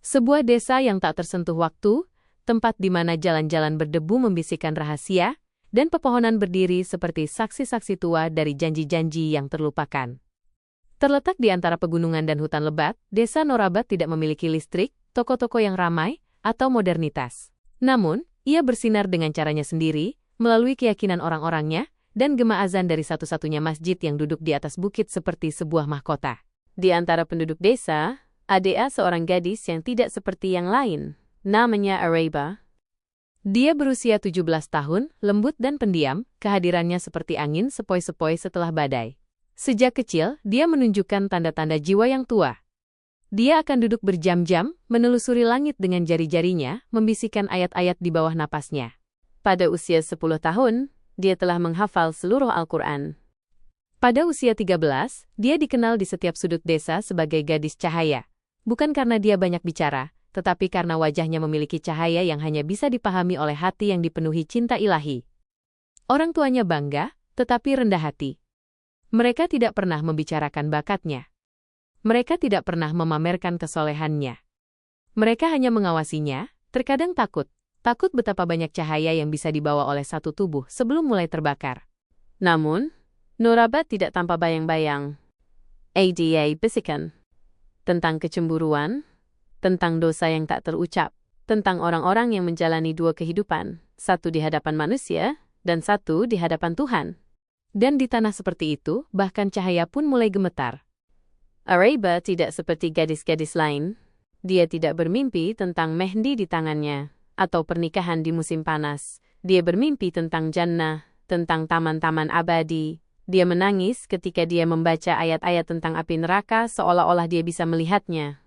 Sebuah desa yang tak tersentuh waktu, tempat di mana jalan-jalan berdebu membisikkan rahasia, dan pepohonan berdiri seperti saksi-saksi tua dari janji-janji yang terlupakan. Terletak di antara pegunungan dan hutan lebat, desa Norabat tidak memiliki listrik, toko-toko yang ramai, atau modernitas. Namun, ia bersinar dengan caranya sendiri, melalui keyakinan orang-orangnya, dan gema azan dari satu-satunya masjid yang duduk di atas bukit seperti sebuah mahkota. Di antara penduduk desa, ada seorang gadis yang tidak seperti yang lain. Namanya Areba. Dia berusia 17 tahun, lembut dan pendiam, kehadirannya seperti angin sepoi-sepoi setelah badai. Sejak kecil, dia menunjukkan tanda-tanda jiwa yang tua. Dia akan duduk berjam-jam, menelusuri langit dengan jari-jarinya, membisikkan ayat-ayat di bawah napasnya. Pada usia 10 tahun, dia telah menghafal seluruh Al-Quran. Pada usia 13, dia dikenal di setiap sudut desa sebagai gadis cahaya. Bukan karena dia banyak bicara, tetapi karena wajahnya memiliki cahaya yang hanya bisa dipahami oleh hati yang dipenuhi cinta ilahi. Orang tuanya bangga, tetapi rendah hati. Mereka tidak pernah membicarakan bakatnya. Mereka tidak pernah memamerkan kesolehannya. Mereka hanya mengawasinya, terkadang takut betapa banyak cahaya yang bisa dibawa oleh satu tubuh sebelum mulai terbakar. Namun, Norabat tidak tanpa bayang-bayang. Ada bisikan tentang kecemburuan, tentang dosa yang tak terucap, tentang orang-orang yang menjalani dua kehidupan, satu di hadapan manusia, dan satu di hadapan Tuhan. Dan di tanah seperti itu, bahkan cahaya pun mulai gemetar. Areba tidak seperti gadis-gadis lain. Dia tidak bermimpi tentang mehndi di tangannya, atau pernikahan di musim panas. Dia bermimpi tentang jannah, tentang taman-taman abadi. Dia menangis ketika dia membaca ayat-ayat tentang api neraka seolah-olah dia bisa melihatnya.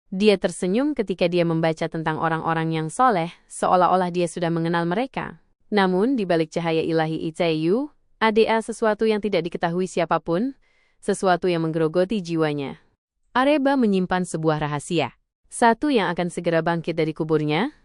Dia tersenyum ketika dia membaca tentang orang-orang yang soleh, seolah-olah dia sudah mengenal mereka. Namun, di balik cahaya ilahi itu, ada sesuatu yang tidak diketahui siapapun, sesuatu yang menggerogoti jiwanya. Areba menyimpan sebuah rahasia. Satu yang akan segera bangkit dari kuburnya.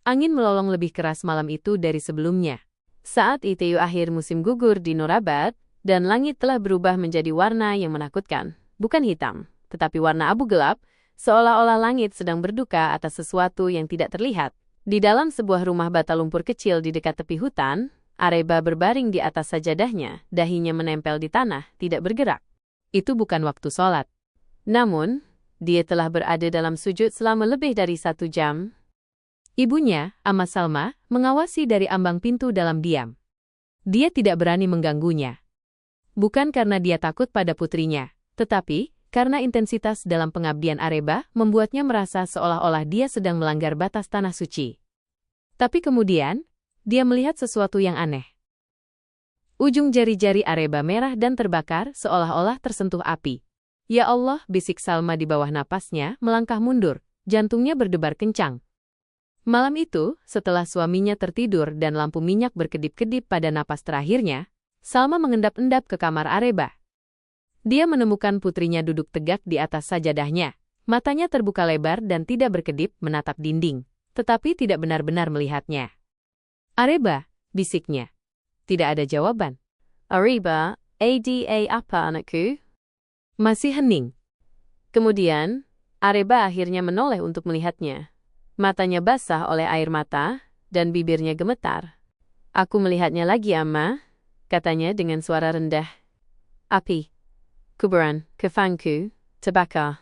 Angin melolong lebih keras malam itu dari sebelumnya. Saat itu akhir musim gugur di Norabat, dan langit telah berubah menjadi warna yang menakutkan. Bukan hitam, tetapi warna abu gelap, seolah-olah langit sedang berduka atas sesuatu yang tidak terlihat. Di dalam sebuah rumah bata lumpur kecil di dekat tepi hutan, Areba berbaring di atas sajadahnya, dahinya menempel di tanah, tidak bergerak. Itu bukan waktu sholat. Namun, dia telah berada dalam sujud selama lebih dari 1 jam. Ibunya, Amma Salma, mengawasi dari ambang pintu dalam diam. Dia tidak berani mengganggunya. Bukan karena dia takut pada putrinya, tetapi karena intensitas dalam pengabdian Areba membuatnya merasa seolah-olah dia sedang melanggar batas tanah suci. Tapi kemudian, dia melihat sesuatu yang aneh. Ujung jari-jari Areba merah dan terbakar seolah-olah tersentuh api. Ya Allah, bisik Salma di bawah napasnya, melangkah mundur, jantungnya berdebar kencang. Malam itu, setelah suaminya tertidur dan lampu minyak berkedip-kedip pada napas terakhirnya, Salma mengendap-endap ke kamar Areba. Dia menemukan putrinya duduk tegak di atas sajadahnya. Matanya terbuka lebar dan tidak berkedip menatap dinding, tetapi tidak benar-benar melihatnya. Areba, bisiknya. Tidak ada jawaban. Areba, ada apa anakku? Masih hening. Kemudian, Areba akhirnya menoleh untuk melihatnya. Matanya basah oleh air mata, dan bibirnya gemetar. Aku melihatnya lagi, Amma, katanya dengan suara rendah. Api. Kuburan, kafangku, terbakar.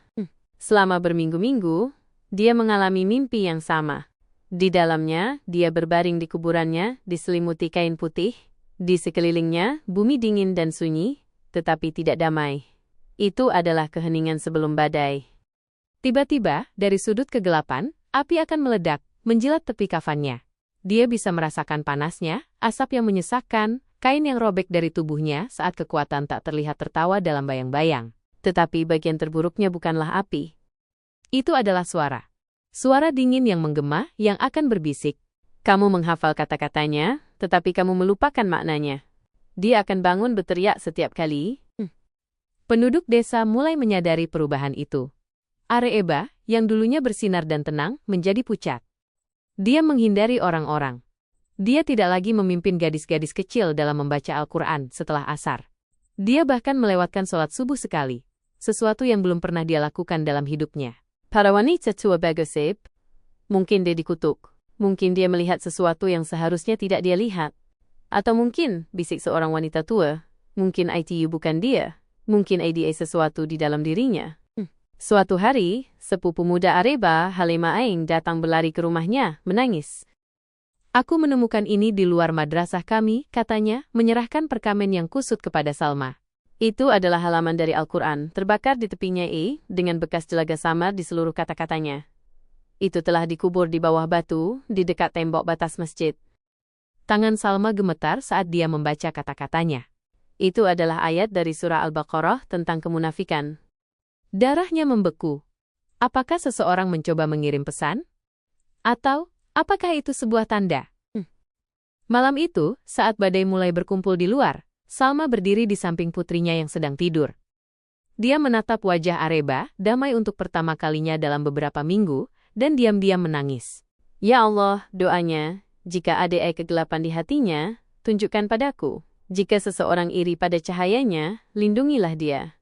Selama berminggu-minggu, dia mengalami mimpi yang sama. Di dalamnya, dia berbaring di kuburannya, diselimuti kain putih. Di sekelilingnya, bumi dingin dan sunyi, tetapi tidak damai. Itu adalah keheningan sebelum badai. Tiba-tiba, dari sudut kegelapan, api akan meledak, menjilat tepi kafannya. Dia bisa merasakan panasnya, asap yang menyesakkan, kain yang robek dari tubuhnya saat kekuatan tak terlihat tertawa dalam bayang-bayang. Tetapi bagian terburuknya bukanlah api. Itu adalah suara. Suara dingin yang menggema, yang akan berbisik. Kamu menghafal kata-katanya, tetapi kamu melupakan maknanya. Dia akan bangun berteriak setiap kali. Penduduk desa mulai menyadari perubahan itu. Areba, yang dulunya bersinar dan tenang, menjadi pucat. Dia menghindari orang-orang. Dia tidak lagi memimpin gadis-gadis kecil dalam membaca Al-Quran setelah asar. Dia bahkan melewatkan sholat subuh sekali, sesuatu yang belum pernah dia lakukan dalam hidupnya. Para wanita tua bergosip. Mungkin dia dikutuk. Mungkin dia melihat sesuatu yang seharusnya tidak dia lihat. Atau mungkin, bisik seorang wanita tua, mungkin ITU bukan dia. Mungkin ada sesuatu di dalam dirinya. Suatu hari, sepupu muda Areba, Halima Aing, datang berlari ke rumahnya, menangis. Aku menemukan ini di luar madrasah kami, katanya, menyerahkan perkamen yang kusut kepada Salma. Itu adalah halaman dari Al-Quran, terbakar di tepinya dengan bekas jelaga samar di seluruh kata-katanya. Itu telah dikubur di bawah batu, di dekat tembok batas masjid. Tangan Salma gemetar saat dia membaca kata-katanya. Itu adalah ayat dari surah Al-Baqarah tentang kemunafikan. Darahnya membeku. Apakah seseorang mencoba mengirim pesan? Atau, apakah itu sebuah tanda? Malam itu, saat badai mulai berkumpul di luar, Salma berdiri di samping putrinya yang sedang tidur. Dia menatap wajah Areba, damai untuk pertama kalinya dalam beberapa minggu, dan diam-diam menangis. Ya Allah, doanya, jika ada kegelapan di hatinya, tunjukkan padaku. Jika seseorang iri pada cahayanya, lindungilah dia.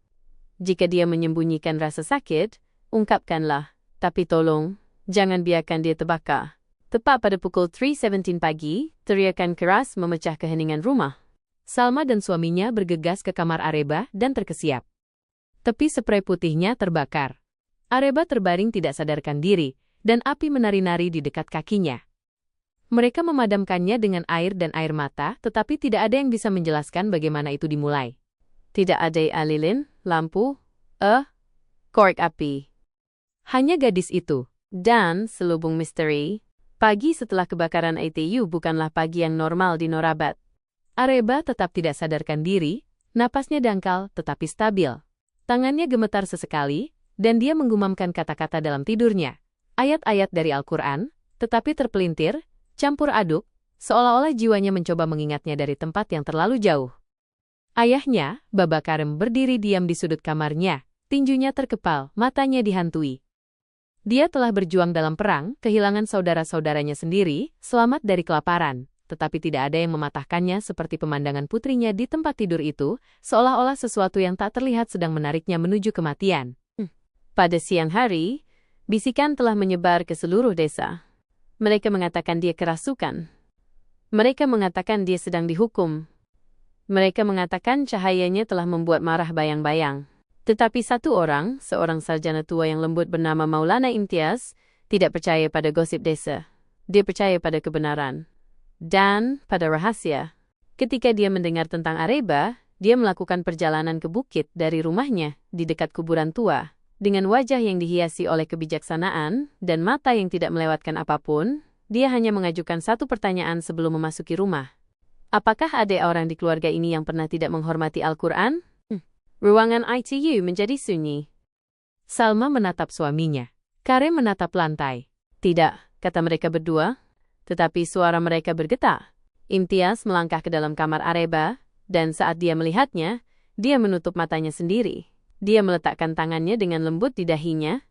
Jika dia menyembunyikan rasa sakit, ungkapkanlah. Tapi tolong, jangan biarkan dia terbakar. Tepat pada pukul 3:17 pagi, teriakan keras memecah keheningan rumah. Salma dan suaminya bergegas ke kamar Areba dan terkesiap. Tepi spray putihnya terbakar. Areba terbaring tidak sadarkan diri, dan api menari-nari di dekat kakinya. Mereka memadamkannya dengan air dan air mata, tetapi tidak ada yang bisa menjelaskan bagaimana itu dimulai. Tidak ada alilin, lampu, korek api. Hanya gadis itu, dan selubung misteri. Pagi setelah kebakaran ITU bukanlah pagi yang normal di Norabat. Areba tetap tidak sadarkan diri, napasnya dangkal tetapi stabil. Tangannya gemetar sesekali, dan dia menggumamkan kata-kata dalam tidurnya. Ayat-ayat dari Al-Quran, tetapi terpelintir, campur aduk, seolah-olah jiwanya mencoba mengingatnya dari tempat yang terlalu jauh. Ayahnya, Baba Karim, berdiri diam di sudut kamarnya, tinjunya terkepal, matanya dihantui. Dia telah berjuang dalam perang, kehilangan saudara-saudaranya sendiri, selamat dari kelaparan. Tetapi tidak ada yang mematahkannya seperti pemandangan putrinya di tempat tidur itu, seolah-olah sesuatu yang tak terlihat sedang menariknya menuju kematian. Pada siang hari, bisikan telah menyebar ke seluruh desa. Mereka mengatakan dia kerasukan. Mereka mengatakan dia sedang dihukum. Mereka mengatakan cahayanya telah membuat marah bayang-bayang. Tetapi satu orang, seorang sarjana tua yang lembut bernama Maulana Imtiaz, tidak percaya pada gosip desa. Dia percaya pada kebenaran. Dan, pada rahasia, ketika dia mendengar tentang Areba, dia melakukan perjalanan ke bukit dari rumahnya di dekat kuburan tua. Dengan wajah yang dihiasi oleh kebijaksanaan dan mata yang tidak melewatkan apapun, dia hanya mengajukan satu pertanyaan sebelum memasuki rumah. Apakah ada orang di keluarga ini yang pernah tidak menghormati Al-Quran? Ruangan ITU menjadi sunyi. Salma menatap suaminya. Karim menatap lantai. Tidak, kata mereka berdua. Tetapi suara mereka bergetar. Imtiaz melangkah ke dalam kamar Areba, dan saat dia melihatnya, dia menutup matanya sendiri. Dia meletakkan tangannya dengan lembut di dahinya.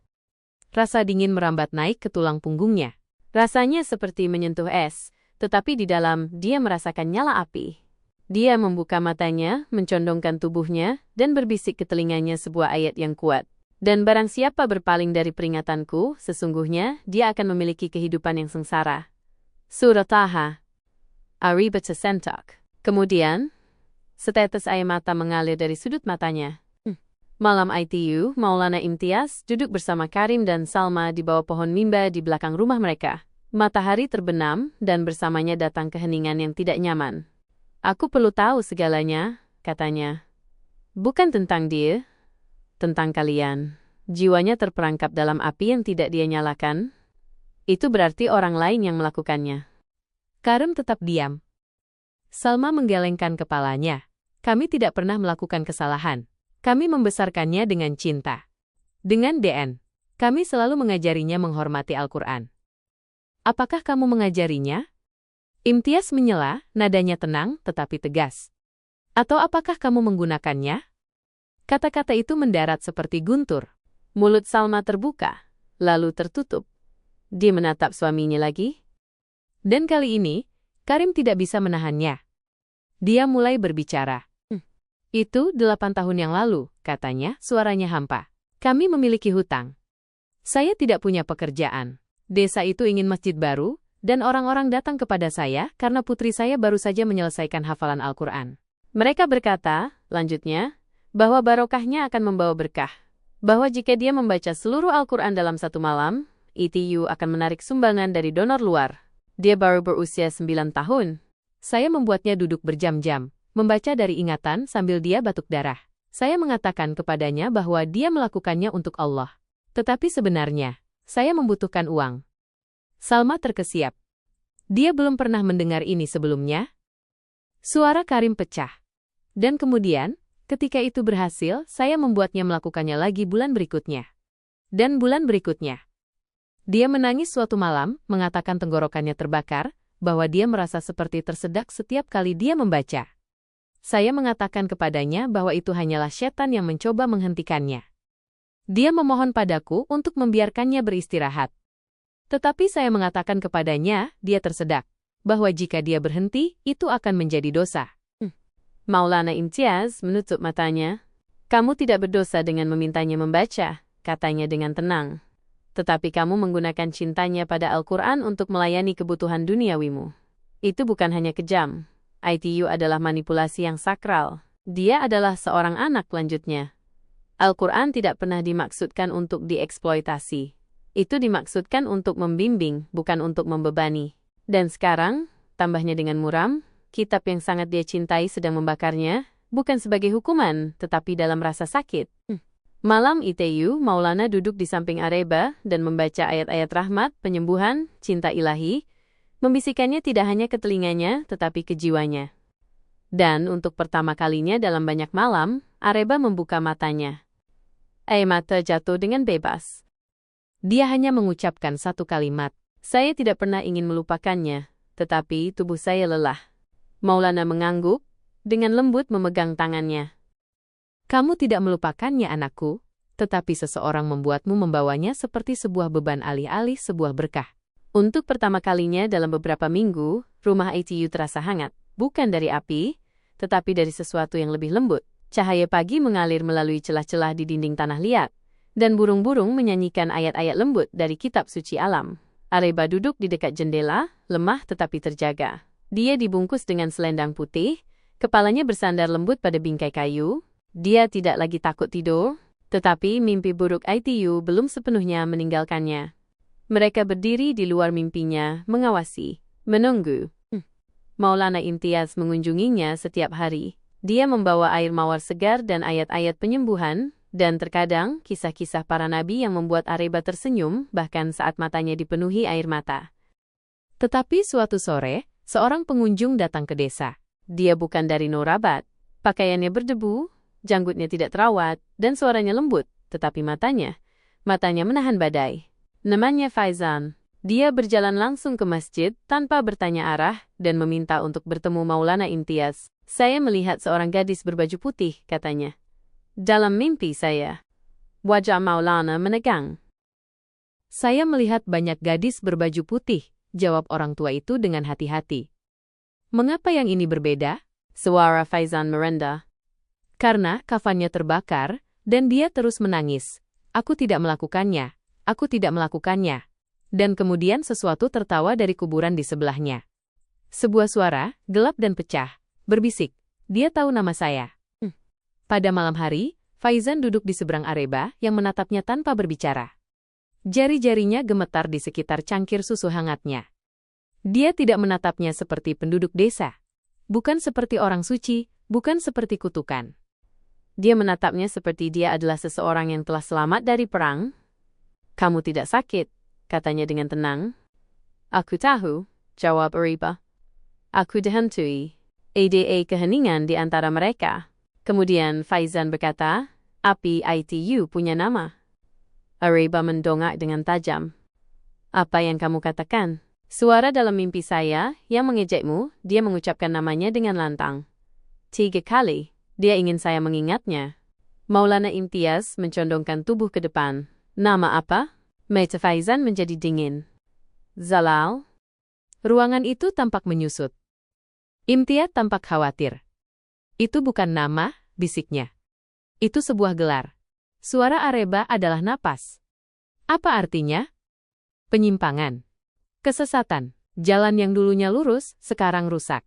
Rasa dingin merambat naik ke tulang punggungnya. Rasanya seperti menyentuh es, tetapi di dalam dia merasakan nyala api. Dia membuka matanya, mencondongkan tubuhnya, dan berbisik ke telinganya sebuah ayat yang kuat. Dan barang siapa berpaling dari peringatanku, sesungguhnya dia akan memiliki kehidupan yang sengsara. Surah Taha. Areba tersentak. Kemudian, setetes air mata mengalir dari sudut matanya. Malam ITU, Maulana Imtiaz duduk bersama Karim dan Salma di bawah pohon mimba di belakang rumah mereka. Matahari terbenam, dan bersamanya datang keheningan yang tidak nyaman. Aku perlu tahu segalanya, katanya. Bukan tentang dia, tentang kalian. Jiwanya terperangkap dalam api yang tidak dia nyalakan. Itu berarti orang lain yang melakukannya. Karim tetap diam. Salma menggelengkan kepalanya. Kami tidak pernah melakukan kesalahan. Kami membesarkannya dengan cinta. Dengan DN, kami selalu mengajarinya menghormati Al-Quran. Apakah kamu mengajarinya? Imtiaz menyela, nadanya tenang tetapi tegas. Atau apakah kamu menggunakannya? Kata-kata itu mendarat seperti guntur. Mulut Salma terbuka, lalu tertutup. Dia menatap suaminya lagi. Dan kali ini, Karim tidak bisa menahannya. Dia mulai berbicara. Itu 8 tahun yang lalu, katanya, suaranya hampa. Kami memiliki hutang. Saya tidak punya pekerjaan. Desa itu ingin masjid baru, dan orang-orang datang kepada saya karena putri saya baru saja menyelesaikan hafalan Al-Quran. Mereka berkata, lanjutnya, bahwa barokahnya akan membawa berkah. Bahwa jika dia membaca seluruh Al-Quran dalam satu malam, ITU akan menarik sumbangan dari donor luar. Dia baru berusia 9 tahun. Saya membuatnya duduk berjam-jam, membaca dari ingatan sambil dia batuk darah. Saya mengatakan kepadanya bahwa dia melakukannya untuk Allah. Tetapi sebenarnya, saya membutuhkan uang. Salma terkesiap. Dia belum pernah mendengar ini sebelumnya. Suara Karim pecah. Dan kemudian, ketika itu berhasil, saya membuatnya melakukannya lagi bulan berikutnya. Dan bulan berikutnya. Dia menangis suatu malam, mengatakan tenggorokannya terbakar, bahwa dia merasa seperti tersedak setiap kali dia membaca. Saya mengatakan kepadanya bahwa itu hanyalah setan yang mencoba menghentikannya. Dia memohon padaku untuk membiarkannya beristirahat. Tetapi saya mengatakan kepadanya, dia tersedak, bahwa jika dia berhenti, itu akan menjadi dosa. Maulana Imtiaz menutup matanya. Kamu tidak berdosa dengan memintanya membaca, katanya dengan tenang. Tetapi kamu menggunakan cintanya pada Al-Quran untuk melayani kebutuhan duniawimu. Itu bukan hanya kejam. ITU adalah manipulasi yang sakral. Dia adalah seorang anak, lanjutnya. Al-Quran tidak pernah dimaksudkan untuk dieksploitasi. Itu dimaksudkan untuk membimbing, bukan untuk membebani. Dan sekarang, tambahnya dengan muram, kitab yang sangat dia cintai sedang membakarnya, bukan sebagai hukuman, tetapi dalam rasa sakit. Malam ITU, Maulana duduk di samping Areba dan membaca ayat-ayat rahmat, penyembuhan, cinta ilahi, membisikannya tidak hanya ke telinganya, tetapi ke jiwanya. Dan untuk pertama kalinya dalam banyak malam, Areba membuka matanya. Air mata jatuh dengan bebas. Dia hanya mengucapkan satu kalimat. Saya tidak pernah ingin melupakannya, tetapi tubuh saya lelah. Maulana mengangguk, dengan lembut memegang tangannya. Kamu tidak melupakannya, anakku, tetapi seseorang membuatmu membawanya seperti sebuah beban alih-alih sebuah berkah. Untuk pertama kalinya dalam beberapa minggu, rumah ITU terasa hangat, bukan dari api, tetapi dari sesuatu yang lebih lembut. Cahaya pagi mengalir melalui celah-celah di dinding tanah liat, dan burung-burung menyanyikan ayat-ayat lembut dari kitab suci alam. Areba duduk di dekat jendela, lemah tetapi terjaga. Dia dibungkus dengan selendang putih, kepalanya bersandar lembut pada bingkai kayu. Dia tidak lagi takut tidur, tetapi mimpi buruk ITU belum sepenuhnya meninggalkannya. Mereka berdiri di luar mimpinya, mengawasi, menunggu. Maulana Imtiaz mengunjunginya setiap hari. Dia membawa air mawar segar dan ayat-ayat penyembuhan, dan terkadang kisah-kisah para nabi yang membuat Areba tersenyum, bahkan saat matanya dipenuhi air mata. Tetapi suatu sore, seorang pengunjung datang ke desa. Dia bukan dari Norabat. Pakaiannya berdebu, janggutnya tidak terawat, dan suaranya lembut, tetapi matanya menahan badai. Namanya Faizan. Dia berjalan langsung ke masjid tanpa bertanya arah dan meminta untuk bertemu Maulana Imtiaz. Saya melihat seorang gadis berbaju putih, katanya. Dalam mimpi saya. Wajah Maulana menegang. Saya melihat banyak gadis berbaju putih, jawab orang tua itu dengan hati-hati. Mengapa yang ini berbeda? Suara Faizan merendah. Karena kafannya terbakar, dan dia terus menangis. Aku tidak melakukannya. Aku tidak melakukannya. Dan kemudian sesuatu tertawa dari kuburan di sebelahnya. Sebuah suara, gelap dan pecah, berbisik. Dia tahu nama saya. Pada malam hari, Faizan duduk di seberang Areba yang menatapnya tanpa berbicara. Jari-jarinya gemetar di sekitar cangkir susu hangatnya. Dia tidak menatapnya seperti penduduk desa. Bukan seperti orang suci, bukan seperti kutukan. Dia menatapnya seperti dia adalah seseorang yang telah selamat dari perang. Kamu tidak sakit, katanya dengan tenang. Aku tahu, jawab Areba. Aku dihantui. Ada keheningan di antara mereka. Kemudian Faizan berkata, api ITU punya nama. Areba mendongak dengan tajam. Apa yang kamu katakan? Suara dalam mimpi saya yang mengejekmu, dia mengucapkan namanya dengan lantang. 3 kali, dia ingin saya mengingatnya. Maulana Imtiaz mencondongkan tubuh ke depan. Nama apa? Mata Faizan menjadi dingin. Zalal. Ruangan itu tampak menyusut. Imtiaz tampak khawatir. Itu bukan nama, bisiknya. Itu sebuah gelar. Suara Areba adalah napas. Apa artinya? Penyimpangan. Kesesatan. Jalan yang dulunya lurus, sekarang rusak.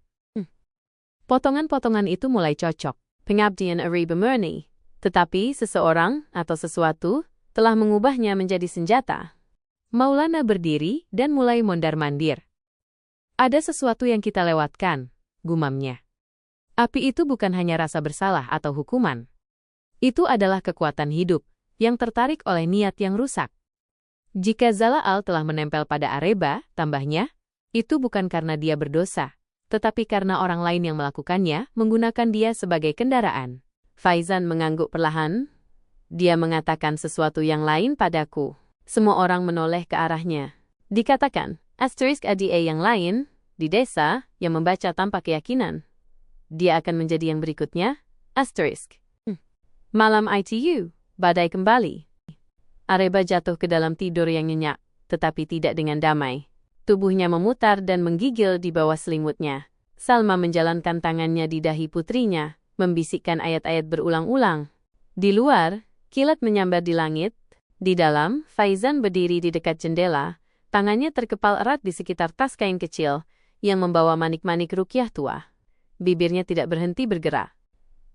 Potongan-potongan itu mulai cocok. Pengabdian Ariba murni. Tetapi seseorang atau sesuatu telah mengubahnya menjadi senjata. Maulana berdiri dan mulai mondar-mandir. Ada sesuatu yang kita lewatkan, gumamnya. Api itu bukan hanya rasa bersalah atau hukuman. Itu adalah kekuatan hidup yang tertarik oleh niat yang rusak. Jika Zala'al telah menempel pada Areba, tambahnya, itu bukan karena dia berdosa, tetapi karena orang lain yang melakukannya menggunakan dia sebagai kendaraan. Faizan mengangguk perlahan. Dia mengatakan sesuatu yang lain padaku. Semua orang menoleh ke arahnya. Dikatakan, *ADA yang lain, di desa, yang membaca tanpa keyakinan. Dia akan menjadi yang berikutnya, Malam ITU, badai kembali. Areba jatuh ke dalam tidur yang nyenyak, tetapi tidak dengan damai. Tubuhnya memutar dan menggigil di bawah selimutnya. Salma menjalankan tangannya di dahi putrinya, membisikkan ayat-ayat berulang-ulang. Di luar, kilat menyambar di langit. Di dalam, Faizan berdiri di dekat jendela, tangannya terkepal erat di sekitar tas kain kecil yang membawa manik-manik rukyah tua. Bibirnya tidak berhenti bergerak.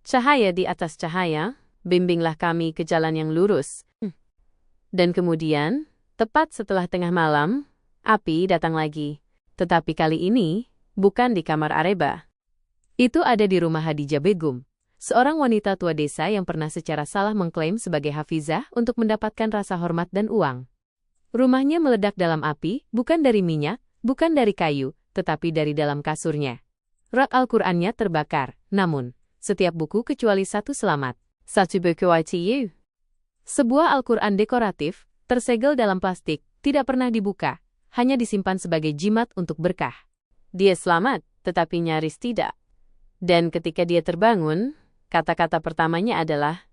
Cahaya di atas cahaya, bimbinglah kami ke jalan yang lurus. Dan kemudian, tepat setelah tengah malam, api datang lagi. Tetapi kali ini, bukan di kamar Areba. Itu ada di rumah Hadijah Begum, seorang wanita tua desa yang pernah secara salah mengklaim sebagai hafizah untuk mendapatkan rasa hormat dan uang. Rumahnya meledak dalam api, bukan dari minyak, bukan dari kayu, tetapi dari dalam kasurnya. Rak Al-Qur'annya terbakar, namun, setiap buku kecuali satu selamat. Satu buku ITU. Sebuah Al-Qur'an dekoratif, tersegel dalam plastik, tidak pernah dibuka. Hanya disimpan sebagai jimat untuk berkah. Dia selamat, tetapi nyaris tidak. Dan ketika dia terbangun, kata-kata pertamanya adalah,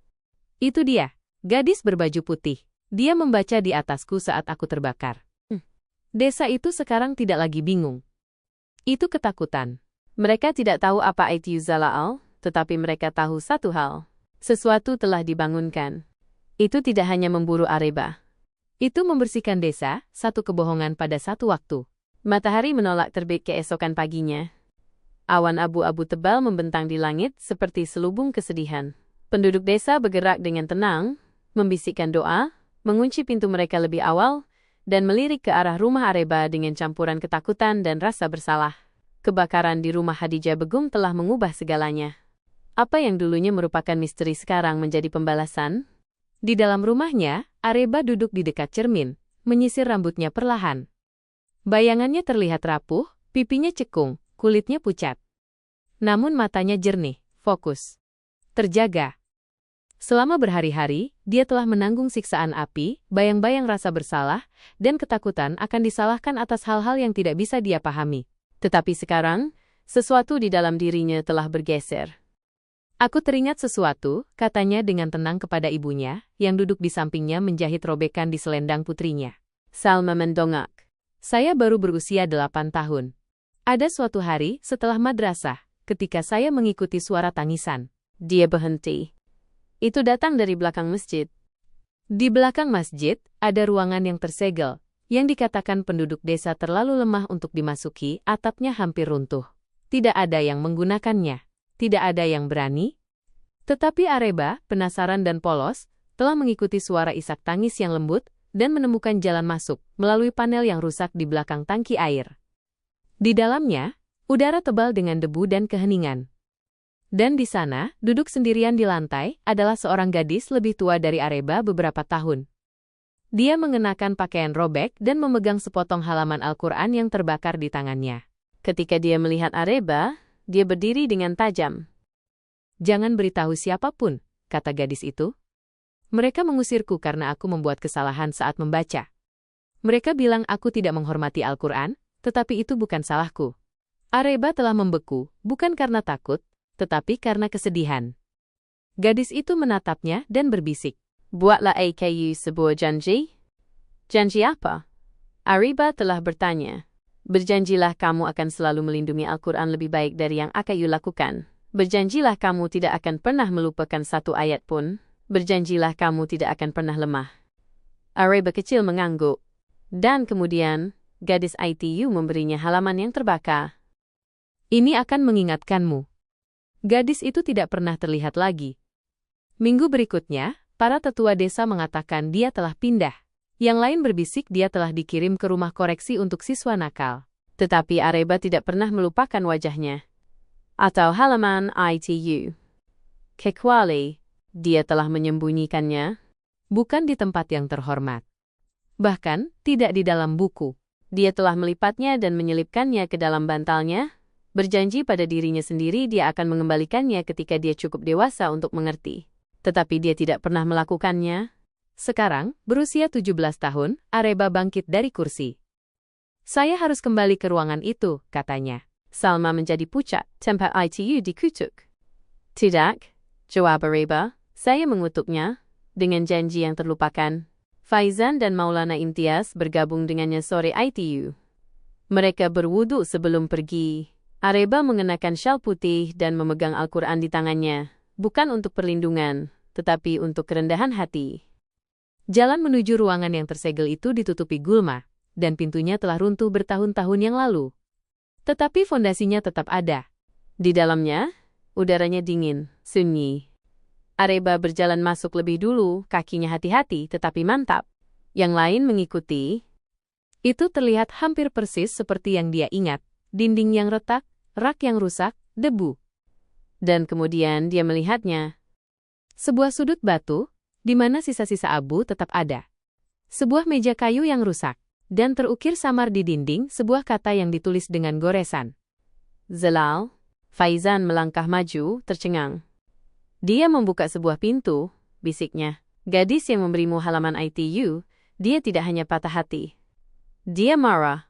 "Itu dia, gadis berbaju putih. Dia membaca di atasku saat aku terbakar." Desa itu sekarang tidak lagi bingung. Itu ketakutan. Mereka tidak tahu apa itu Zala'al, tetapi mereka tahu satu hal. Sesuatu telah dibangunkan. Itu tidak hanya memburu Areba. Itu membersihkan desa, satu kebohongan pada satu waktu. Matahari menolak terbit keesokan paginya. Awan abu-abu tebal membentang di langit seperti selubung kesedihan. Penduduk desa bergerak dengan tenang, membisikkan doa, mengunci pintu mereka lebih awal, dan melirik ke arah rumah Areba dengan campuran ketakutan dan rasa bersalah. Kebakaran di rumah Hadijah Begum telah mengubah segalanya. Apa yang dulunya merupakan misteri sekarang menjadi pembalasan. Di dalam rumahnya, Areba duduk di dekat cermin, menyisir rambutnya perlahan. Bayangannya terlihat rapuh, pipinya cekung, kulitnya pucat. Namun matanya jernih, fokus, terjaga. Selama berhari-hari, dia telah menanggung siksaan api, bayang-bayang rasa bersalah, dan ketakutan akan disalahkan atas hal-hal yang tidak bisa dia pahami. Tetapi sekarang, sesuatu di dalam dirinya telah bergeser. "Aku teringat sesuatu," katanya dengan tenang kepada ibunya, yang duduk di sampingnya menjahit robekan di selendang putrinya. Salma mendongak. "Saya baru berusia 8 tahun. Ada suatu hari setelah madrasah, ketika saya mengikuti suara tangisan." Dia berhenti. Itu datang dari belakang masjid. Di belakang masjid, ada ruangan yang tersegel, yang dikatakan penduduk desa terlalu lemah untuk dimasuki, atapnya hampir runtuh. Tidak ada yang menggunakannya. Tidak ada yang berani. Tetapi Areba, penasaran dan polos, telah mengikuti suara isak tangis yang lembut dan menemukan jalan masuk melalui panel yang rusak di belakang tangki air. Di dalamnya, udara tebal dengan debu dan keheningan. Dan di sana, duduk sendirian di lantai, adalah seorang gadis lebih tua dari Areba beberapa tahun. Dia mengenakan pakaian robek dan memegang sepotong halaman Al-Qur'an yang terbakar di tangannya. Ketika dia melihat Areba, dia berdiri dengan tajam. "Jangan beritahu siapapun," kata gadis itu. "Mereka mengusirku karena aku membuat kesalahan saat membaca. Mereka bilang aku tidak menghormati Al-Qur'an, tetapi itu bukan salahku." Areba telah membeku, bukan karena takut, tetapi karena kesedihan. Gadis itu menatapnya dan berbisik, "Buatlah aku sebuah janji." "Janji apa?" Areba telah bertanya. "Berjanjilah kamu akan selalu melindungi Al-Qur'an lebih baik dari yang aku lakukan. Berjanjilah kamu tidak akan pernah melupakan satu ayat pun. Berjanjilah kamu tidak akan pernah lemah." Areba kecil mengangguk. Dan kemudian, gadis ITU memberinya halaman yang terbakar. Ini akan mengingatkanmu. Gadis itu tidak pernah terlihat lagi. Minggu berikutnya, para tetua desa mengatakan dia telah pindah. Yang lain berbisik dia telah dikirim ke rumah koreksi untuk siswa nakal. Tetapi Areba tidak pernah melupakan wajahnya. Atau halaman ITU. Kecuali, dia telah menyembunyikannya. Bukan di tempat yang terhormat. Bahkan, tidak di dalam buku. Dia telah melipatnya dan menyelipkannya ke dalam bantalnya, berjanji pada dirinya sendiri dia akan mengembalikannya ketika dia cukup dewasa untuk mengerti. Tetapi dia tidak pernah melakukannya. Sekarang, berusia 17 tahun, Areba bangkit dari kursi. Saya harus kembali ke ruangan itu, katanya. Salma menjadi pucat, tempat ITU dikutuk. Tidak, jawab Areba, saya mengutuknya. Dengan janji yang terlupakan, Faizan dan Maulana Imtiaz bergabung dengannya sore ITU. Mereka berwudu sebelum pergi. Areba mengenakan syal putih dan memegang Al-Quran di tangannya, bukan untuk perlindungan, tetapi untuk kerendahan hati. Jalan menuju ruangan yang tersegel itu ditutupi gulma, dan pintunya telah runtuh bertahun-tahun yang lalu. Tetapi fondasinya tetap ada. Di dalamnya, udaranya dingin, sunyi. Areba berjalan masuk lebih dulu, kakinya hati-hati tetapi mantap. Yang lain mengikuti. Itu terlihat hampir persis seperti yang dia ingat. Dinding yang retak, rak yang rusak, debu. Dan kemudian dia melihatnya. Sebuah sudut batu, di mana sisa-sisa abu tetap ada. Sebuah meja kayu yang rusak. Dan terukir samar di dinding sebuah kata yang ditulis dengan goresan. Zelal. Faizan melangkah maju, tercengang. Dia membuka sebuah pintu, bisiknya. Gadis yang memberimu halaman ITU, dia tidak hanya patah hati. Dia marah.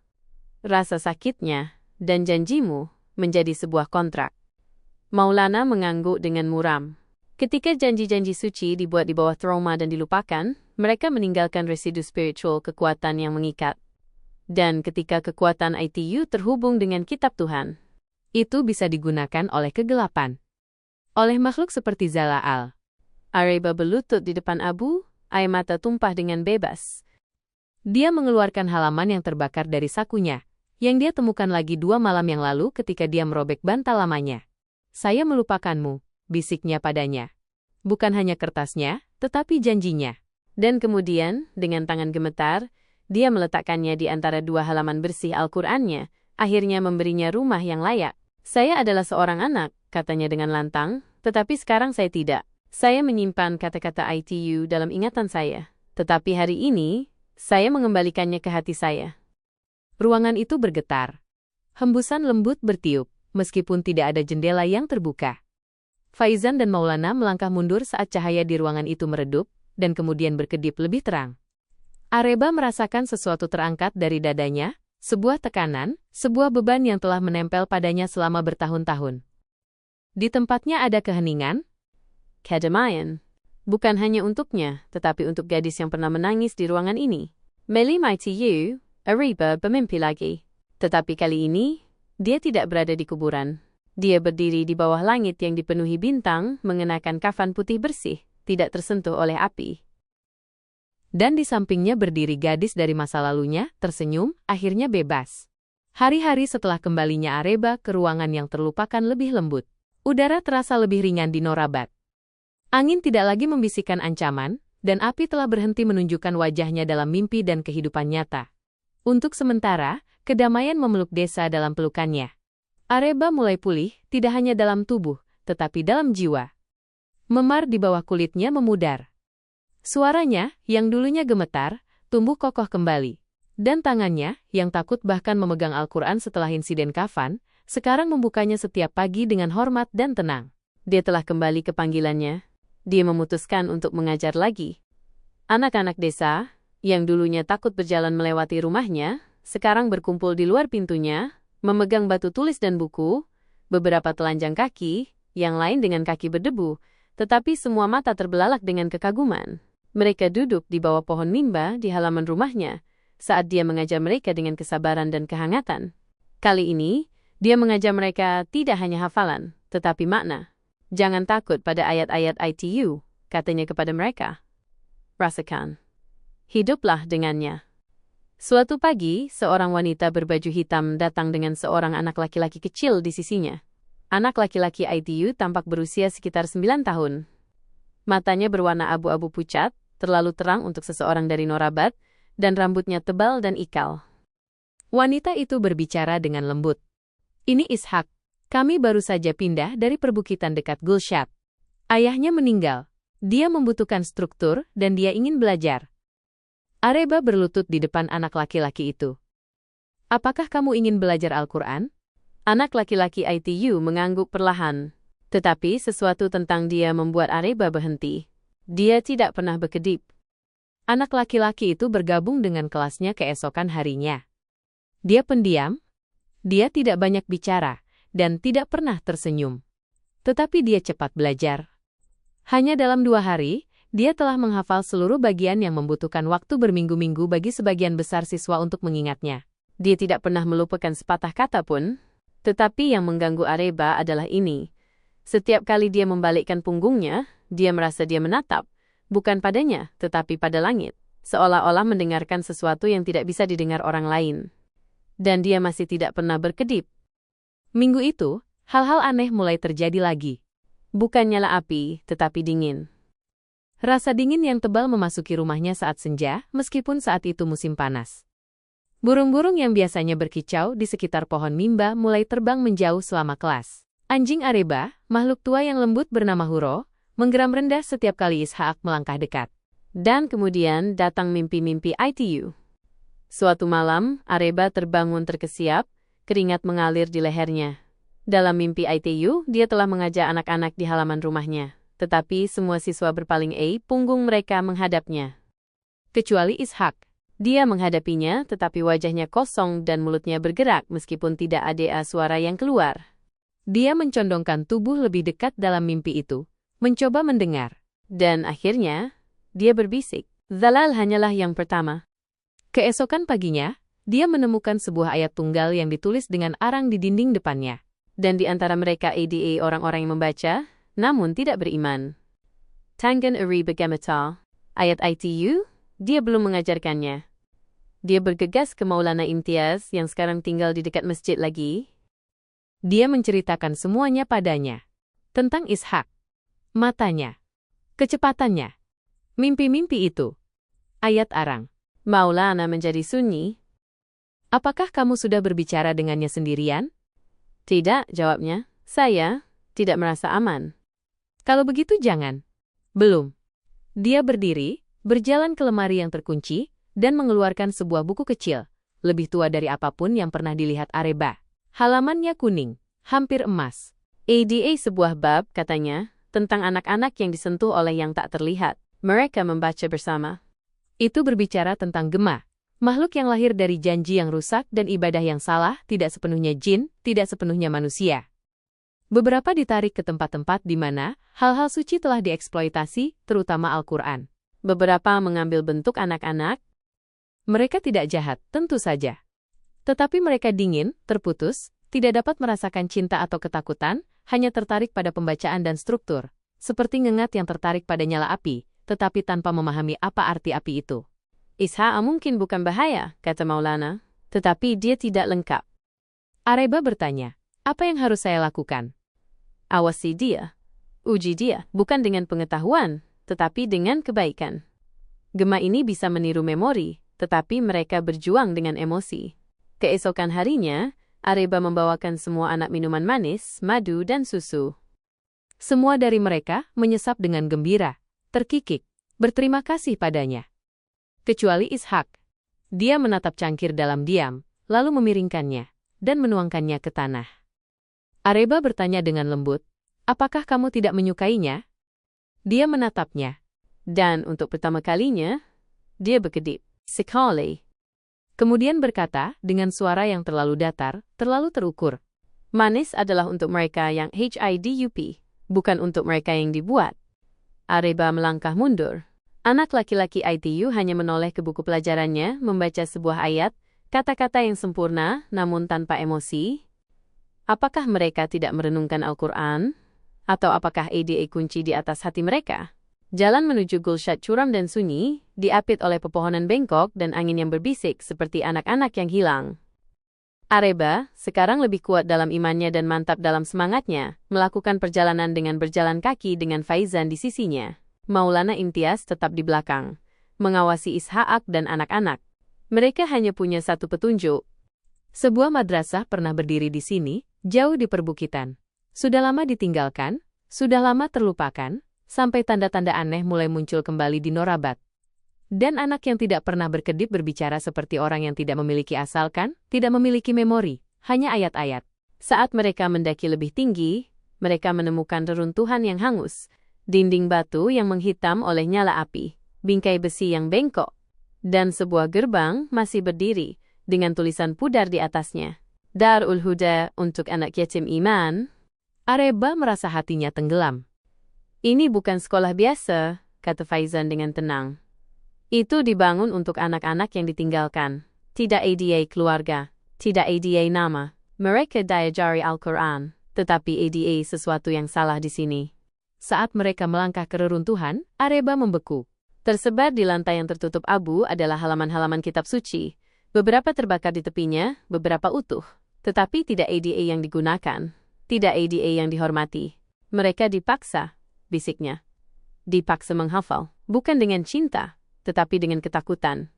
Rasa sakitnya, dan janjimu, menjadi sebuah kontrak. Maulana mengangguk dengan muram. Ketika janji-janji suci dibuat di bawah trauma dan dilupakan, mereka meninggalkan residu spiritual kekuatan yang mengikat. Dan ketika kekuatan ITU terhubung dengan kitab Tuhan, itu bisa digunakan oleh kegelapan. Oleh makhluk seperti Zala'al. Areba berlutut di depan abu, air mata tumpah dengan bebas. Dia mengeluarkan halaman yang terbakar dari sakunya, yang dia temukan lagi 2 malam yang lalu ketika dia merobek bantal lamanya. Saya melupakanmu, bisiknya padanya. Bukan hanya kertasnya, tetapi janjinya. Dan kemudian, dengan tangan gemetar, dia meletakkannya di antara 2 halaman bersih Al-Qur'annya, akhirnya memberinya rumah yang layak. Saya adalah seorang anak, katanya dengan lantang, tetapi sekarang saya tidak. Saya menyimpan kata-kata ITU dalam ingatan saya. Tetapi hari ini, saya mengembalikannya ke hati saya. Ruangan itu bergetar. Hembusan lembut bertiup, meskipun tidak ada jendela yang terbuka. Faizan dan Maulana melangkah mundur saat cahaya di ruangan itu meredup, dan kemudian berkedip lebih terang. Areba merasakan sesuatu terangkat dari dadanya, sebuah tekanan, sebuah beban yang telah menempel padanya selama bertahun-tahun. Di tempatnya ada keheningan, kedamaian. Bukan hanya untuknya, tetapi untuk gadis yang pernah menangis di ruangan ini. Melim ITU, Areba bermimpi lagi. Tetapi kali ini, dia tidak berada di kuburan. Dia berdiri di bawah langit yang dipenuhi bintang, mengenakan kafan putih bersih, tidak tersentuh oleh api. Dan di sampingnya berdiri gadis dari masa lalunya, tersenyum, akhirnya bebas. Hari-hari setelah kembalinya Areba ke ruangan yang terlupakan lebih lembut. Udara terasa lebih ringan di Norabat. Angin tidak lagi membisikkan ancaman, dan api telah berhenti menunjukkan wajahnya dalam mimpi dan kehidupan nyata. Untuk sementara, kedamaian memeluk desa dalam pelukannya. Areba mulai pulih, tidak hanya dalam tubuh, tetapi dalam jiwa. Memar di bawah kulitnya memudar. Suaranya, yang dulunya gemetar, tumbuh kokoh kembali. Dan tangannya, yang takut bahkan memegang Al-Quran setelah insiden kafan, sekarang membukanya setiap pagi dengan hormat dan tenang. Dia telah kembali ke panggilannya. Dia memutuskan untuk mengajar lagi. Anak-anak desa, yang dulunya takut berjalan melewati rumahnya, sekarang berkumpul di luar pintunya, memegang batu tulis dan buku, beberapa telanjang kaki, yang lain dengan kaki berdebu, tetapi semua mata terbelalak dengan kekaguman. Mereka duduk di bawah pohon mimba di halaman rumahnya, saat dia mengajar mereka dengan kesabaran dan kehangatan. Kali ini, dia mengajar mereka tidak hanya hafalan, tetapi makna. Jangan takut pada ayat-ayat ITU, katanya kepada mereka. Rasakan. Hiduplah dengannya. Suatu pagi, seorang wanita berbaju hitam datang dengan seorang anak laki-laki kecil di sisinya. Anak laki-laki ITU tampak berusia sekitar 9 tahun. Matanya berwarna abu-abu pucat, terlalu terang untuk seseorang dari Norabat, dan rambutnya tebal dan ikal. Wanita itu berbicara dengan lembut. Ini Ishak. Kami baru saja pindah dari perbukitan dekat Gulshat. Ayahnya meninggal. Dia membutuhkan struktur dan dia ingin belajar. Areba berlutut di depan anak laki-laki itu. Apakah kamu ingin belajar Al-Quran? Anak laki-laki ITU mengangguk perlahan. Tetapi sesuatu tentang dia membuat Areba berhenti. Dia tidak pernah berkedip. Anak laki-laki itu bergabung dengan kelasnya keesokan harinya. Dia pendiam. Dia tidak banyak bicara. Dan tidak pernah tersenyum. Tetapi dia cepat belajar. Hanya dalam 2 hari, dia telah menghafal seluruh bagian yang membutuhkan waktu berminggu-minggu bagi sebagian besar siswa untuk mengingatnya. Dia tidak pernah melupakan sepatah kata pun, tetapi yang mengganggu Areba adalah ini. Setiap kali dia membalikkan punggungnya, dia merasa dia menatap, bukan padanya, tetapi pada langit, seolah-olah mendengarkan sesuatu yang tidak bisa didengar orang lain. Dan dia masih tidak pernah berkedip. Minggu itu, hal-hal aneh mulai terjadi lagi. Bukan nyala api, tetapi dingin. Rasa dingin yang tebal memasuki rumahnya saat senja, meskipun saat itu musim panas. Burung-burung yang biasanya berkicau di sekitar pohon mimba mulai terbang menjauh selama kelas. Anjing Areba, makhluk tua yang lembut bernama Huro, menggeram rendah setiap kali Ishak melangkah dekat. Dan kemudian datang mimpi-mimpi ITU. Suatu malam, Areba terbangun terkesiap, keringat mengalir di lehernya. Dalam mimpi ITU, dia telah mengajak anak-anak di halaman rumahnya. Tetapi semua siswa berpaling punggung mereka menghadapnya. Kecuali Ishak. Dia menghadapinya, tetapi wajahnya kosong dan mulutnya bergerak meskipun tidak ada suara yang keluar. Dia mencondongkan tubuh lebih dekat dalam mimpi itu, mencoba mendengar. Dan akhirnya, dia berbisik. Zalal hanyalah yang pertama. Keesokan paginya, dia menemukan sebuah ayat tunggal yang ditulis dengan arang di dinding depannya. Dan di antara mereka ada orang-orang yang membaca, namun tidak beriman. Tangan Uri Begamata. Ayat ITU, dia belum mengajarkannya. Dia bergegas ke Maulana Imtiaz yang sekarang tinggal di dekat masjid lagi. Dia menceritakan semuanya padanya. Tentang Ishak. Matanya. Kecepatannya. Mimpi-mimpi itu. Ayat arang. Maulana menjadi sunyi. Apakah kamu sudah berbicara dengannya sendirian? Tidak, jawabnya. Saya tidak merasa aman. Kalau begitu jangan. Belum. Dia berdiri, berjalan ke lemari yang terkunci, dan mengeluarkan sebuah buku kecil, lebih tua dari apapun yang pernah dilihat Areba. Halamannya kuning, hampir emas. Ada sebuah bab, katanya, tentang anak-anak yang disentuh oleh yang tak terlihat. Mereka membaca bersama. Itu berbicara tentang Gema. Makhluk yang lahir dari janji yang rusak dan ibadah yang salah, tidak sepenuhnya jin, tidak sepenuhnya manusia. Beberapa ditarik ke tempat-tempat di mana hal-hal suci telah dieksploitasi, terutama Al-Quran. Beberapa mengambil bentuk anak-anak. Mereka tidak jahat, tentu saja. Tetapi mereka dingin, terputus, tidak dapat merasakan cinta atau ketakutan, hanya tertarik pada pembacaan dan struktur. Seperti ngengat yang tertarik pada nyala api, tetapi tanpa memahami apa arti api itu. Ishak mungkin bukan bahaya, kata Maulana, tetapi dia tidak lengkap. Areba bertanya, apa yang harus saya lakukan? Awasi dia. Uji dia, bukan dengan pengetahuan, tetapi dengan kebaikan. Gema ini bisa meniru memori, tetapi mereka berjuang dengan emosi. Keesokan harinya, Areba membawakan semua anak minuman manis, madu, dan susu. Semua dari mereka menyesap dengan gembira, terkikik, berterima kasih padanya. Kecuali Ishak. Dia menatap cangkir dalam diam, lalu memiringkannya, dan menuangkannya ke tanah. Areba bertanya dengan lembut, apakah kamu tidak menyukainya? Dia menatapnya. Dan untuk pertama kalinya, dia berkedip. Sekali. Kemudian berkata, dengan suara yang terlalu datar, terlalu terukur. Manis adalah untuk mereka yang hidup, bukan untuk mereka yang dibuat. Areba melangkah mundur. Anak laki-laki ITU hanya menoleh ke buku pelajarannya, membaca sebuah ayat, kata-kata yang sempurna, namun tanpa emosi. Apakah mereka tidak merenungkan Al-Quran? Atau apakah ada kunci di atas hati mereka? Jalan menuju Gulshat curam dan sunyi, diapit oleh pepohonan bengkok dan angin yang berbisik seperti anak-anak yang hilang. Areba, sekarang lebih kuat dalam imannya dan mantap dalam semangatnya, melakukan perjalanan dengan berjalan kaki dengan Faizan di sisinya. Maulana Imtiaz tetap di belakang, mengawasi Ishaq dan anak-anak. Mereka hanya punya satu petunjuk. Sebuah madrasah pernah berdiri di sini, jauh di perbukitan. Sudah lama ditinggalkan, sudah lama terlupakan, sampai tanda-tanda aneh mulai muncul kembali di Norabat. Dan anak yang tidak pernah berkedip berbicara seperti orang yang tidak memiliki asal kan, tidak memiliki memori, hanya ayat-ayat. Saat mereka mendaki lebih tinggi, mereka menemukan reruntuhan yang hangus, dinding batu yang menghitam oleh nyala api, bingkai besi yang bengkok, dan sebuah gerbang masih berdiri, dengan tulisan pudar di atasnya. Darul Huda untuk anak yatim iman. Areba merasa hatinya tenggelam. Ini bukan sekolah biasa, kata Faizan dengan tenang. Itu dibangun untuk anak-anak yang ditinggalkan. Tidak ada keluarga, tidak ada nama. Mereka diajari Al-Quran, tetapi ada sesuatu yang salah di sini. Saat mereka melangkah ke reruntuhan, Areba membeku. Tersebar di lantai yang tertutup abu adalah halaman-halaman kitab suci. Beberapa terbakar di tepinya, beberapa utuh. Tetapi tidak ada yang digunakan. Tidak ada yang dihormati. Mereka dipaksa, bisiknya. Dipaksa menghafal, bukan dengan cinta, tetapi dengan ketakutan.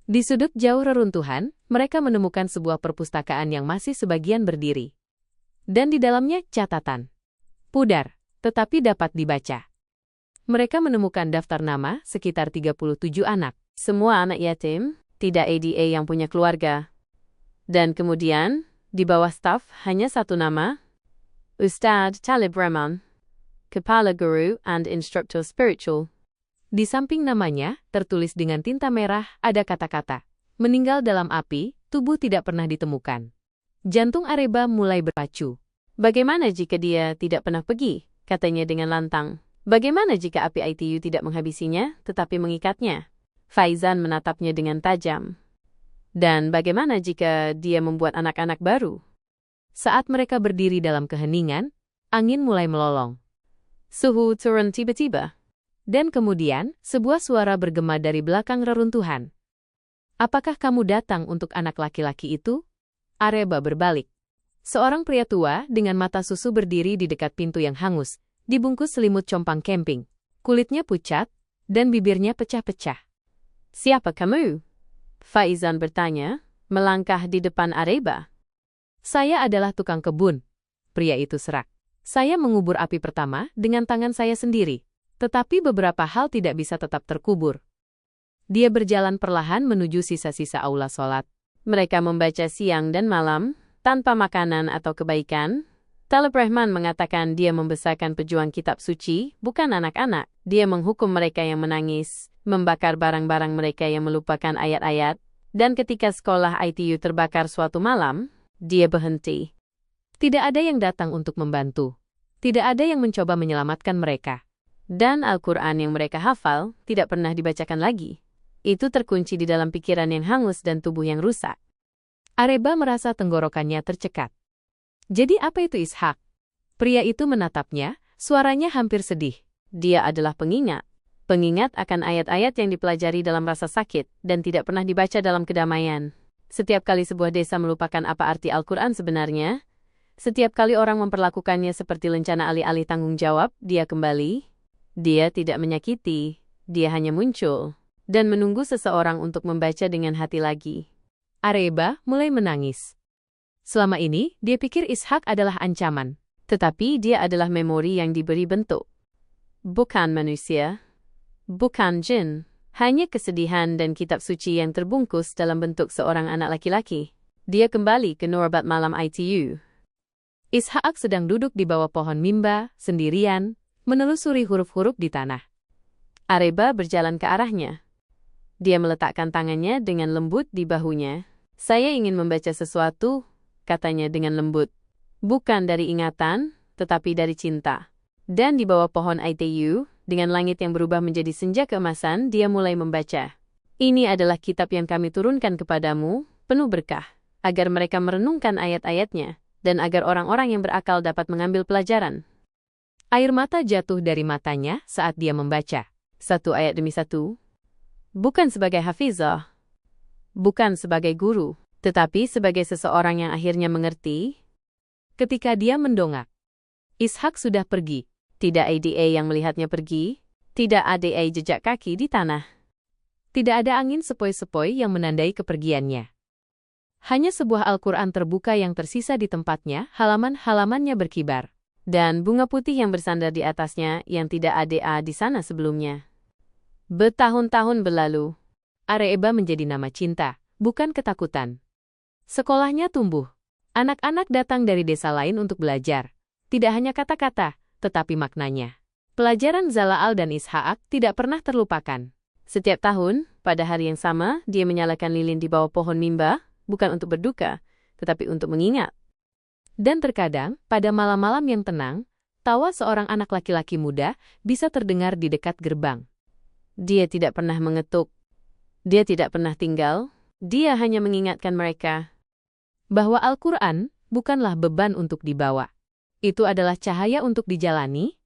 Di sudut jauh reruntuhan, mereka menemukan sebuah perpustakaan yang masih sebagian berdiri. Dan di dalamnya catatan. Pudar, tetapi dapat dibaca. Mereka menemukan daftar nama sekitar 37 anak. Semua anak yatim, tidak ada yang punya keluarga. Dan kemudian, di bawah staf hanya satu nama, Ustadz Talib Rahman, Kepala Guru and Instructor Spiritual. Di samping namanya, tertulis dengan tinta merah, ada kata-kata, meninggal dalam api, tubuh tidak pernah ditemukan. Jantung Areba mulai berpacu. Bagaimana jika dia tidak pernah pergi, katanya dengan lantang. Bagaimana jika api ITU tidak menghabisinya, tetapi mengikatnya? Faizan menatapnya dengan tajam. Dan bagaimana jika dia membuat anak-anak baru? Saat mereka berdiri dalam keheningan, angin mulai melolong. Suhu turun tiba-tiba. Dan kemudian, sebuah suara bergema dari belakang reruntuhan. Apakah kamu datang untuk anak laki-laki itu? Areba berbalik. Seorang pria tua dengan mata susu berdiri di dekat pintu yang hangus, dibungkus selimut compang camping. Kulitnya pucat, dan bibirnya pecah-pecah. Siapa kamu? Faizan bertanya, melangkah di depan Areba. Saya adalah tukang kebun. Pria itu serak. Saya mengubur api pertama dengan tangan saya sendiri. Tetapi beberapa hal tidak bisa tetap terkubur. Dia berjalan perlahan menuju sisa-sisa aula sholat. Mereka membaca siang dan malam, tanpa makanan atau kebaikan. Talib Rahman mengatakan dia membesarkan pejuang kitab suci, bukan anak-anak. Dia menghukum mereka yang menangis, membakar barang-barang mereka yang melupakan ayat-ayat, dan ketika sekolah ITU terbakar suatu malam, dia berhenti. Tidak ada yang datang untuk membantu. Tidak ada yang mencoba menyelamatkan mereka. Dan Al-Quran yang mereka hafal tidak pernah dibacakan lagi. Itu terkunci di dalam pikiran yang hangus dan tubuh yang rusak. Areba merasa tenggorokannya tercekat. Jadi apa itu Ishaq? Pria itu menatapnya, suaranya hampir sedih. Dia adalah pengingat. Pengingat akan ayat-ayat yang dipelajari dalam rasa sakit dan tidak pernah dibaca dalam kedamaian. Setiap kali sebuah desa melupakan apa arti Al-Quran sebenarnya, setiap kali orang memperlakukannya seperti lencana alih-alih tanggung jawab, dia kembali. Dia tidak menyakiti, dia hanya muncul, dan menunggu seseorang untuk membaca dengan hati lagi. Areba mulai menangis. Selama ini, dia pikir Ishaq adalah ancaman, tetapi dia adalah memori yang diberi bentuk. Bukan manusia, bukan jin, hanya kesedihan dan kitab suci yang terbungkus dalam bentuk seorang anak laki-laki. Dia kembali ke Norabat malam ITU. Ishaq sedang duduk di bawah pohon mimba, sendirian, menelusuri huruf-huruf di tanah. Areba berjalan ke arahnya. Dia meletakkan tangannya dengan lembut di bahunya. Saya ingin membaca sesuatu, katanya dengan lembut. Bukan dari ingatan, tetapi dari cinta. Dan di bawah pohon ITU, dengan langit yang berubah menjadi senja keemasan, dia mulai membaca. Ini adalah kitab yang kami turunkan kepadamu, penuh berkah, agar mereka merenungkan ayat-ayatnya, dan agar orang-orang yang berakal dapat mengambil pelajaran. Air mata jatuh dari matanya saat dia membaca. satu ayat demi satu. Bukan sebagai hafizah, bukan sebagai guru, tetapi sebagai seseorang yang akhirnya mengerti. Ketika dia mendongak, Ishak sudah pergi. Tidak ada yang melihatnya pergi, tidak ada jejak kaki di tanah. Tidak ada angin sepoi-sepoi yang menandai kepergiannya. Hanya sebuah Al-Quran terbuka yang tersisa di tempatnya, halaman-halamannya berkibar. Dan bunga putih yang bersandar di atasnya yang tidak ada di sana sebelumnya. Bertahun-tahun berlalu, Areba menjadi nama cinta, bukan ketakutan. Sekolahnya tumbuh. Anak-anak datang dari desa lain untuk belajar. Tidak hanya kata-kata, tetapi maknanya. Pelajaran Zalaal dan Ishak tidak pernah terlupakan. Setiap tahun, pada hari yang sama, dia menyalakan lilin di bawah pohon mimba, bukan untuk berduka, tetapi untuk mengingat. Dan terkadang, pada malam-malam yang tenang, tawa seorang anak laki-laki muda bisa terdengar di dekat gerbang. Dia tidak pernah mengetuk. Dia tidak pernah tinggal. Dia hanya mengingatkan mereka bahwa Al-Quran bukanlah beban untuk dibawa. Itu adalah cahaya untuk dijalani,